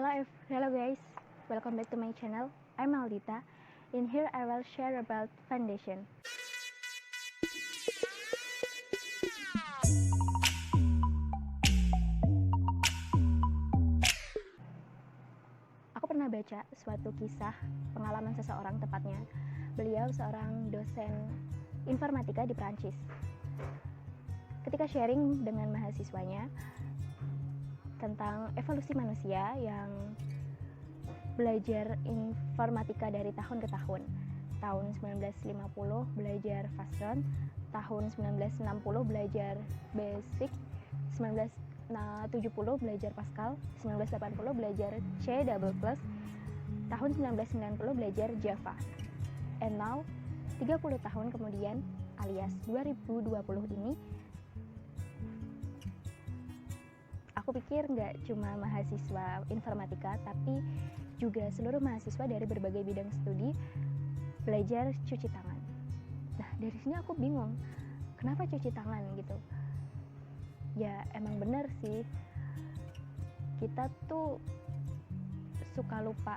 Hello guys, welcome back to my channel. I'm Aldita. In here I will share about foundation. Aku pernah baca suatu kisah pengalaman seseorang, tepatnya beliau seorang dosen informatika di Prancis. Ketika sharing dengan mahasiswanya tentang evolusi manusia yang belajar informatika dari tahun ke tahun. Tahun 1950 belajar Fastron, tahun 1960 belajar Basic, 1970 belajar Pascal, 1980 belajar C++, tahun 1990 belajar Java. And now 30 tahun kemudian alias 2020 ini, aku pikir nggak cuma mahasiswa informatika, tapi juga seluruh mahasiswa dari berbagai bidang studi belajar cuci tangan. Nah, dari sini aku bingung, kenapa cuci tangan gitu? Ya, emang bener sih, kita tuh suka lupa,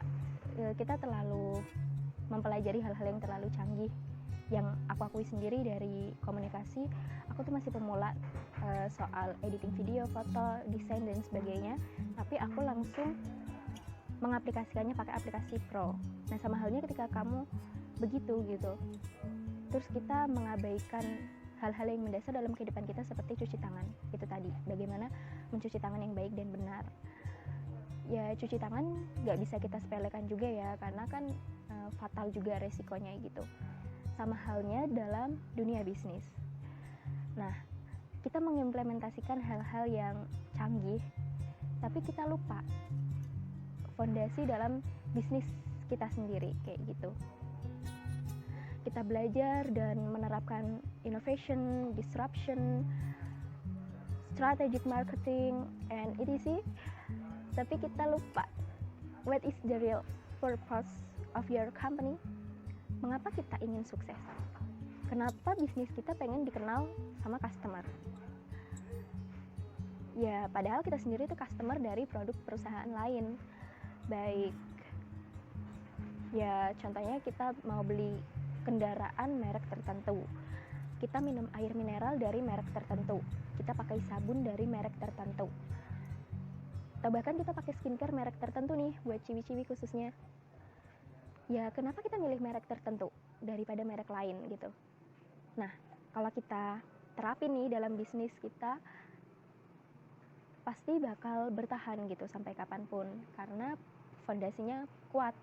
kita terlalu mempelajari hal-hal yang terlalu canggih. Yang aku akui sendiri dari komunikasi, aku tuh masih pemula soal editing video, foto, desain dan sebagainya, tapi aku langsung mengaplikasikannya pakai aplikasi Pro. Nah, sama halnya ketika kamu begitu gitu, terus kita mengabaikan hal-hal yang mendasar dalam kehidupan kita seperti cuci tangan. Itu tadi, bagaimana mencuci tangan yang baik dan benar. Ya, cuci tangan nggak bisa kita sepelekan juga ya, karena kan fatal juga resikonya gitu. Sama halnya dalam dunia bisnis. Nah, kita mengimplementasikan hal-hal yang canggih, tapi kita lupa fondasi dalam bisnis kita sendiri, kayak gitu. Kita belajar dan menerapkan innovation, disruption, strategic marketing, and etc. Tapi kita lupa what is the real purpose of your company. Mengapa kita ingin sukses? Kenapa bisnis kita pengen dikenal sama customer? Ya, padahal kita sendiri itu customer dari produk perusahaan lain. Baik, ya contohnya kita mau beli kendaraan merek tertentu, kita minum air mineral dari merek tertentu, kita pakai sabun dari merek tertentu, atau bahkan kita pakai skincare merek tertentu nih buat ciwi-ciwi khususnya. Ya, kenapa kita milih merek tertentu daripada merek lain gitu? Nah, kalau kita terapin nih dalam bisnis kita, pasti bakal bertahan gitu sampai kapanpun, karena fondasinya kuat.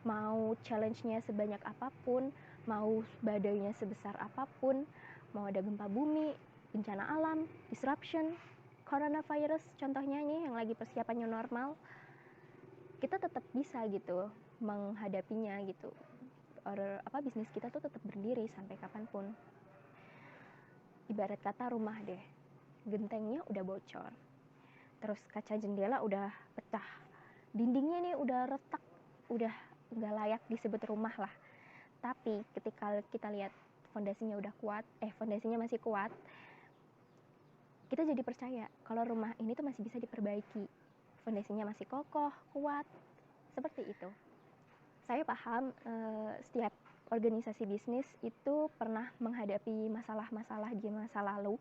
Mau challenge-nya sebanyak apapun, mau badainya sebesar apapun, mau ada gempa bumi, bencana alam, disruption, coronavirus contohnya nih yang lagi persiapan new normal, kita tetap bisa gitu menghadapinya gitu. Bisnis kita tuh tetap berdiri sampai kapanpun. Ibarat kata rumah deh, gentengnya udah bocor, terus kaca jendela udah pecah, dindingnya nih udah retak, udah nggak layak disebut rumah lah. Tapi ketika kita lihat fondasinya masih kuat, kita jadi percaya kalau rumah ini tuh masih bisa diperbaiki, fondasinya masih kokoh, kuat, seperti itu. Saya paham setiap organisasi bisnis itu pernah menghadapi masalah-masalah di masa lalu,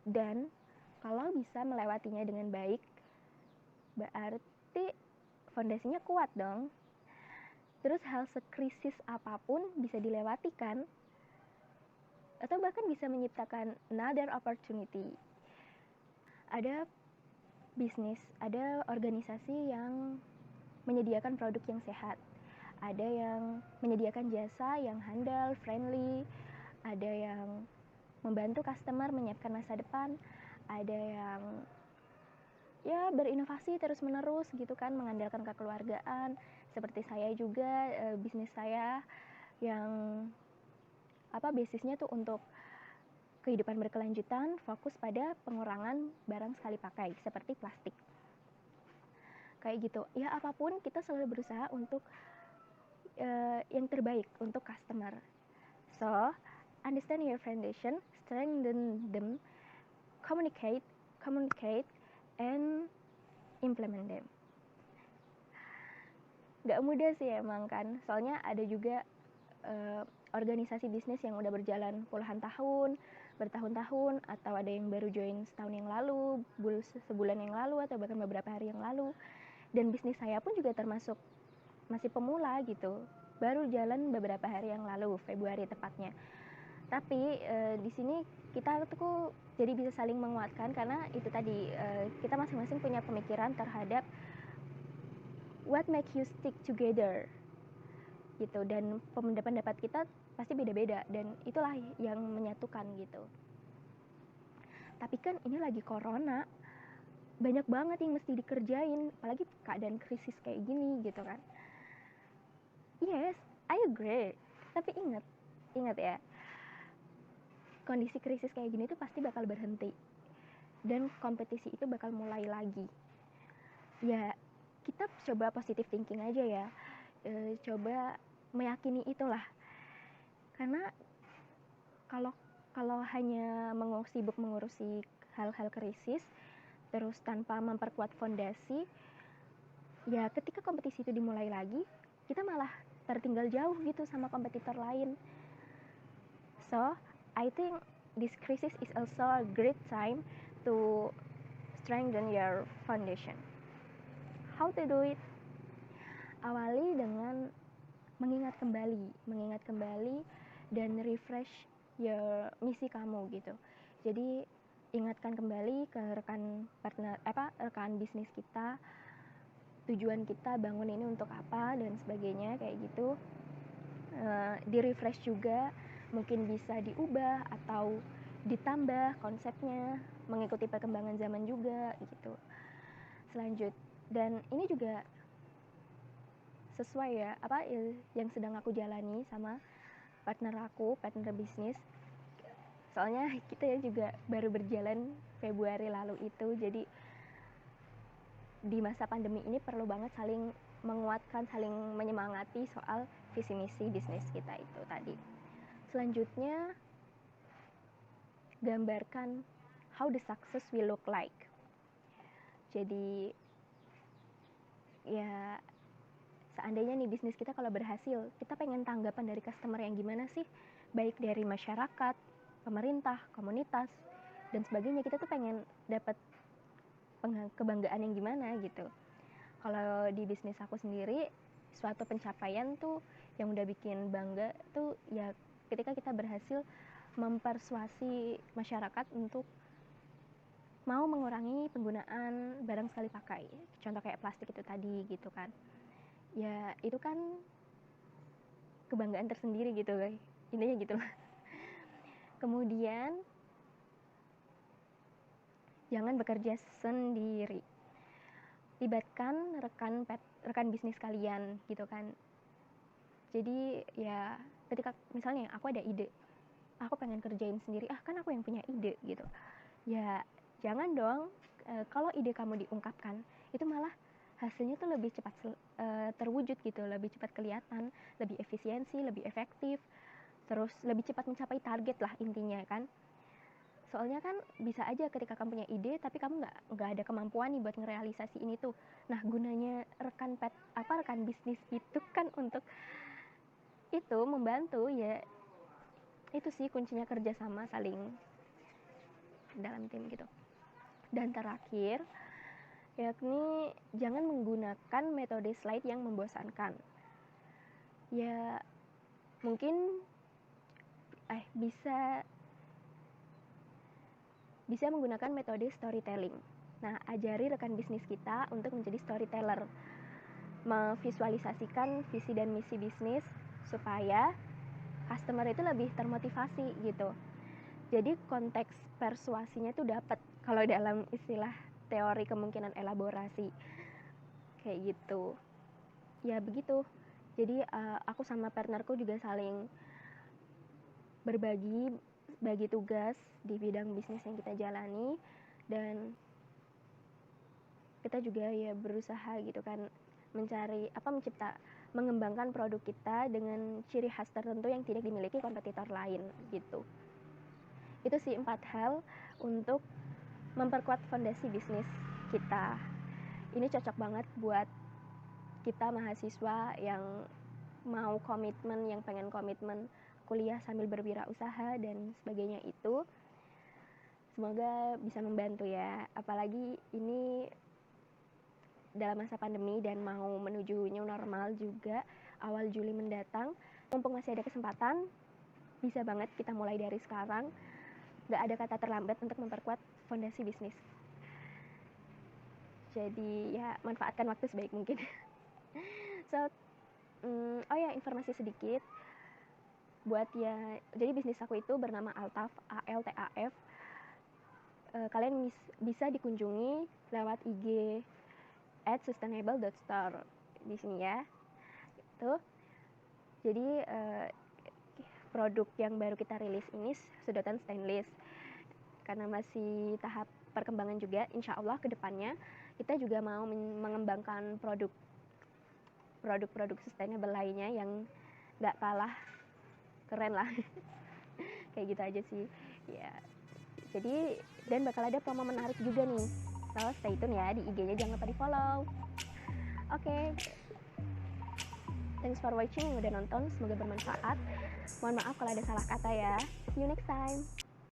dan kalau bisa melewatinya dengan baik, berarti fondasinya kuat dong. Terus hal sekrisis apapun bisa dilewati kan, atau bahkan bisa menciptakan another opportunity. Ada bisnis, ada organisasi yang menyediakan produk yang sehat, ada yang menyediakan jasa yang handal, friendly, ada yang membantu customer menyiapkan masa depan, ada yang ya berinovasi terus menerus gitu kan, mengandalkan kekeluargaan. Seperti saya juga, bisnis saya yang basisnya tuh untuk kehidupan berkelanjutan, fokus pada pengurangan barang sekali pakai seperti plastik, kayak gitu ya. Apapun kita selalu berusaha untuk yang terbaik untuk customer. So understand your foundation, strengthen them, communicate and implement them. nggak mudah sih emang kan, soalnya ada juga organisasi bisnis yang udah berjalan puluhan tahun, bertahun-tahun, atau ada yang baru join setahun yang lalu, sebulan yang lalu, atau bahkan beberapa hari yang lalu. Dan bisnis saya pun juga termasuk masih pemula gitu, baru jalan beberapa hari yang lalu, Februari tepatnya. Tapi di sini kita tuh jadi bisa saling menguatkan, karena itu tadi kita masing-masing punya pemikiran terhadap what make you stick together gitu, dan pendapat kita pasti beda-beda, dan itulah yang menyatukan gitu. Tapi kan ini lagi corona, banyak banget yang mesti dikerjain, apalagi keadaan krisis kayak gini gitu kan. Yes, I agree, tapi ingat ya, kondisi krisis kayak gini tuh pasti bakal berhenti, dan kompetisi itu bakal mulai lagi. Ya kita coba positive thinking aja ya, coba meyakini itulah, karena kalau hanya sibuk mengurusi hal-hal krisis terus tanpa memperkuat fondasi, ya ketika kompetisi itu dimulai lagi, kita malah tertinggal jauh gitu sama kompetitor lain. So I think this crisis is also a great time to strengthen your foundation. How to do it? Awali dengan mengingat kembali dan refresh your misi kamu gitu. Jadi ingatkan kembali ke rekan bisnis kita, tujuan kita bangun ini untuk apa dan sebagainya kayak gitu. Di refresh juga, mungkin bisa diubah atau ditambah konsepnya mengikuti perkembangan zaman juga gitu. Dan ini juga sesuai ya yang sedang aku jalani sama partner bisnis. Soalnya kita ya juga baru berjalan Februari lalu itu, jadi di masa pandemi ini perlu banget saling menguatkan, saling menyemangati soal visi misi bisnis kita itu tadi. Selanjutnya, gambarkan how the success will look like. Jadi ya seandainya nih bisnis kita kalau berhasil, kita pengen tanggapan dari customer yang gimana sih? Baik dari masyarakat, pemerintah, komunitas, dan sebagainya. Kita tuh pengen dapat kebanggaan yang gimana gitu. Kalau di bisnis aku sendiri, suatu pencapaian tuh yang udah bikin bangga tuh ya ketika kita berhasil mempersuasi masyarakat untuk mau mengurangi penggunaan barang sekali pakai. Contoh kayak plastik itu tadi gitu kan. Ya itu kan kebanggaan tersendiri gitu guys, intinya gitu lah. Kemudian jangan bekerja sendiri, libatkan rekan bisnis kalian gitu kan. Jadi ya ketika misalnya aku ada ide, aku pengen kerjain sendiri, kan aku yang punya ide gitu ya, jangan dong. Kalau ide kamu diungkapkan, itu malah hasilnya tuh lebih cepat terwujud gitu, lebih cepat kelihatan, lebih efisiensi, lebih efektif, terus lebih cepat mencapai target lah intinya kan. Soalnya kan bisa aja ketika kamu punya ide tapi kamu nggak ada kemampuan nih buat ngerealisasi ini tuh. Nah gunanya rekan bisnis itu kan untuk itu membantu ya, itu sih kuncinya, kerjasama saling dalam tim gitu. Dan terakhir, yakni jangan menggunakan metode slide yang membosankan. Ya mungkin bisa menggunakan metode storytelling. Nah, ajari rekan bisnis kita untuk menjadi storyteller, memvisualisasikan visi dan misi bisnis supaya customer itu lebih termotivasi gitu. Jadi konteks persuasinya tuh dapat kalau dalam istilah teori kemungkinan elaborasi kayak gitu. Ya begitu. Jadi aku sama partnerku juga saling bagi tugas di bidang bisnis yang kita jalani, dan kita juga ya berusaha gitu kan mengembangkan produk kita dengan ciri khas tertentu yang tidak dimiliki kompetitor lain gitu. Itu sih 4 hal untuk memperkuat fondasi bisnis kita. Ini cocok banget buat kita mahasiswa yang mau komitmen, yang pengen komitmen kuliah sambil berwirausaha dan sebagainya itu. Semoga bisa membantu ya, apalagi ini dalam masa pandemi dan mau menuju new normal juga awal Juli mendatang. Mumpung masih ada kesempatan, bisa banget kita mulai dari sekarang. Gak ada kata terlambat untuk memperkuat fondasi bisnis. Jadi ya manfaatkan waktu sebaik mungkin. So, oh ya, informasi sedikit buat ya, jadi bisnis aku itu bernama Altaf, ALTAF. Kalian bisa dikunjungi lewat IG @sustainable.store di sini ya. Itu. Jadi produk yang baru kita rilis ini sedotan stainless. Karena masih tahap perkembangan juga, insya Allah ke depannya kita juga mau mengembangkan produk-produk sustainable lainnya yang gak kalah keren lah. Kayak gitu aja sih ya. Jadi dan bakal ada promo menarik juga nih, so stay tune ya di IG-nya, jangan lupa di follow. Oke. Thanks for watching, udah nonton, semoga bermanfaat. Mohon maaf kalau ada salah kata ya. See you next time.